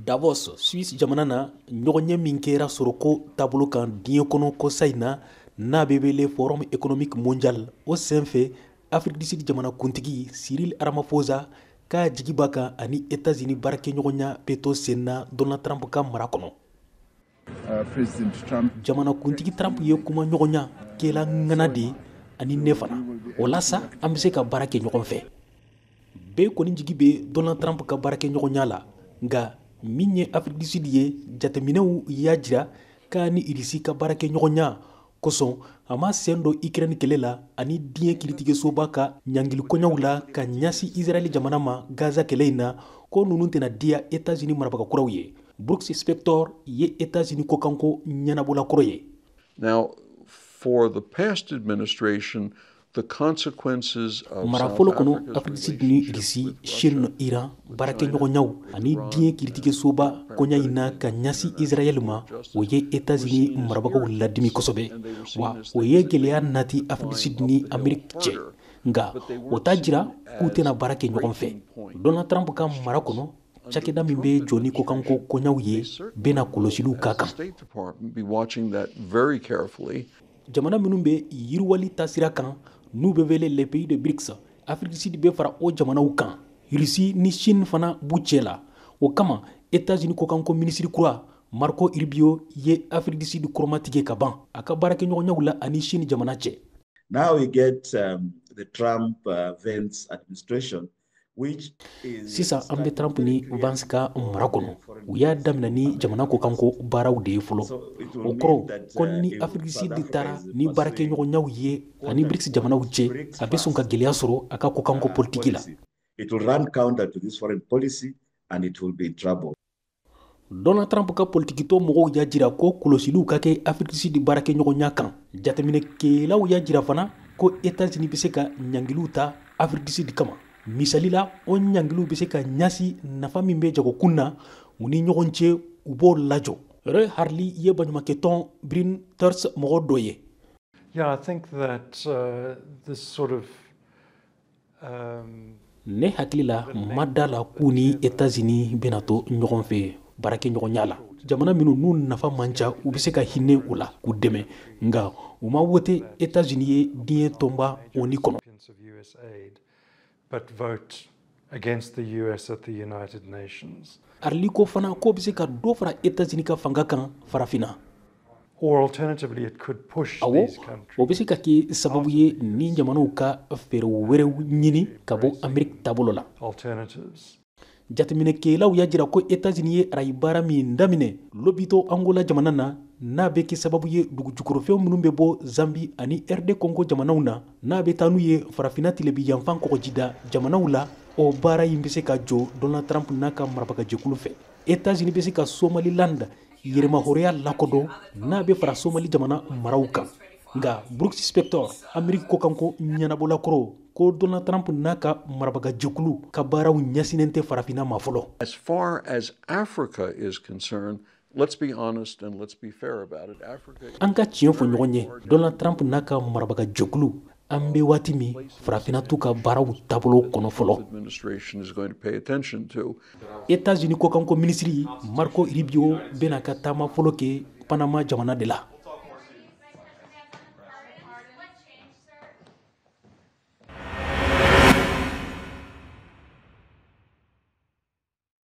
Davos, Suisse jamana na ɲɔgɔn ɲɛ min kɛra sɔrɔ ko taabolo kan diɲɛ kɔnɔ ko sa in na n'a bɛ wele Forum économique mondial o sen fɛ Afrique du Sud jamana kuntigi Cyril Ramaphosa k'a jigi b'a kan ani États-Unis baarakɛɲɔgɔnya bɛ to sen na Donald Trump ka mara kɔnɔ. Jamana kuntigi Trump ye kuma ɲɔgɔnya kɛla ŋana de ani ne fana o la sa an bɛ se ka baara kɛ ɲɔgɔn fɛ. Bɛɛ kɔni jigi bɛ Donald Trump ka baarakɛɲɔgɔnya la nka min ye Afrique du Sud ye jateminɛw y'a jira k'a ni Irisi ka baarakɛɲɔgɔnya kosɔn a ma sen don Ukraine kɛlɛ la ani diɲɛ kiritigesoba ka ɲangilikɔɲaw la ka ɲasi Israël jamana ma Gaza kɛlɛ in na ko ninnu tɛna diya États-Unis marabagakuraw ye. Brooks Spector ye États-Unis kokanko ɲɛnabɔlakɔrɔ ye. Now, for the past administration, the consequences of mara fɔlɔ kɔnɔ Afrique du Sud ni Irisi, Chine, Iran baarakɛɲɔgɔnyaw ani diɲɛ kiritigesoba kɔɲa in na ka ɲasi Israël ma o ye États-Unis marabagaw ladimi kosɛbɛ wa o ye gɛlɛya nati Afrique du Sud ni Amérique cɛ nka o t'a jira k'u tɛna baara kɛ ɲɔgɔn fɛ. Donald Trump ka mara kɔnɔ cakɛda min bɛ jɔ ni kokanko kɔɲaw ye bɛna kɔlɔsiliw k'a kan. Jamana minnu bɛ yiriwali taasira kan n'u bɛ wele les pays de BRICS, Afrique du Sud bɛ fara o jamanaw kan. Russie ni Chine fana b'u cɛ la. O kama États-Unis kokanko minisiri kura Marco Rubio ye Afrique du Sud kɔrɔmatigɛ ka ban a ka baarakɛɲɔgɔnyaw la ani Chine jamana cɛ. Now we get the Trump-Vance administration. Sisan an bɛ Trump ni Vance ka mara kɔnɔ u y'a daminɛ ni jamana kokanko baaraw de ye fɔlɔ o kɔrɔ ko ni Afrique du Sud taara ni baarakɛɲɔgɔnyaw ye ani BRICS jamanaw cɛ a bɛ sɔn ka gɛlɛya sɔrɔ a ka kokanko politiki la. It will run counter to this foreign policy and it will be in trouble. Donald Trump ka politikitɔ mɔgɔw y'a jira ko kɔlɔsiliw ka kɛ Afrique du Sud baarakɛɲɔgɔnya kan. Jateminɛkɛlaw y'a jira fana ko États-Unis bɛ se ka ɲangiliw ta Afrique du Sud kama. Misali la o ɲangiliw bɛ se ka ɲasi nafa min bɛ jagokun na u ni ɲɔgɔn cɛ u b'o lajɔ. Ray Harley ye baɲumankɛtɔn Brin Thurs mɔgɔ dɔ ye. Yeah, I think that this sort of ne hakili la ma da la k'u ni États-Unis bɛna to ɲɔgɔn fɛ baarakɛɲɔgɔnya la. Jamana minnu n'u nafa man ca u bɛ se ka hinɛ u la k'u dɛmɛ nka u ma wote États-Unis ye diɲɛ tɔnba ONU kɔnɔ. but vote against the US at the United Nations. Harley ko fana ko bɛ se ka dɔ fara États-Unis ka fanga kan farafinna. Or alternatively, it could push these countries. O bɛ se ka kɛ sababu ye ni jamanaw ka fɛɛrɛ wɛrɛw ɲini ka bɔ Amérique taabolo la. Alternatives. Jateminɛkɛlaw y'a jira ko États-Unis ye arayi baara min daminɛ lobito Angola jamana na n'a bɛ kɛ sababu ye dugujukɔrɔfɛnw minnu bɛ bɔ Zambi ani RD Congo jamanaw na n'a bɛ taa n'u ye farafinna tilebi yanfan kɔgɔjida jamanaw la o baara in bɛ se ka jɔ Donald Trump n'a ka marabagajɛkulu fɛ. États-Unis bɛ se ka Somaliland yɛrɛmahɔrɔya lakodɔn n'a bɛ fara Somali jamana maraw kan. Nka Brooks Spector Amérique kokanko ɲɛnabɔlakɔrɔ ko Donald Trump n'a ka marabagajɛkulu ka baaraw ɲɛsinnen tɛ farafinna ma fɔlɔ. As far as Africa is concerned, let's be honest and let's be fair about it. Africa. An ka tiɲɛ fɔ ɲɔgɔn ye Donald Trump n'a ka marabagajɛkulu an bɛ waati min farafinna t'u ka baaraw taabolo kɔnɔ fɔlɔ. États-Unis kokanko minisiri Marco Rubio bɛna ka taama fɔlɔ kɛ Panama jamana de la.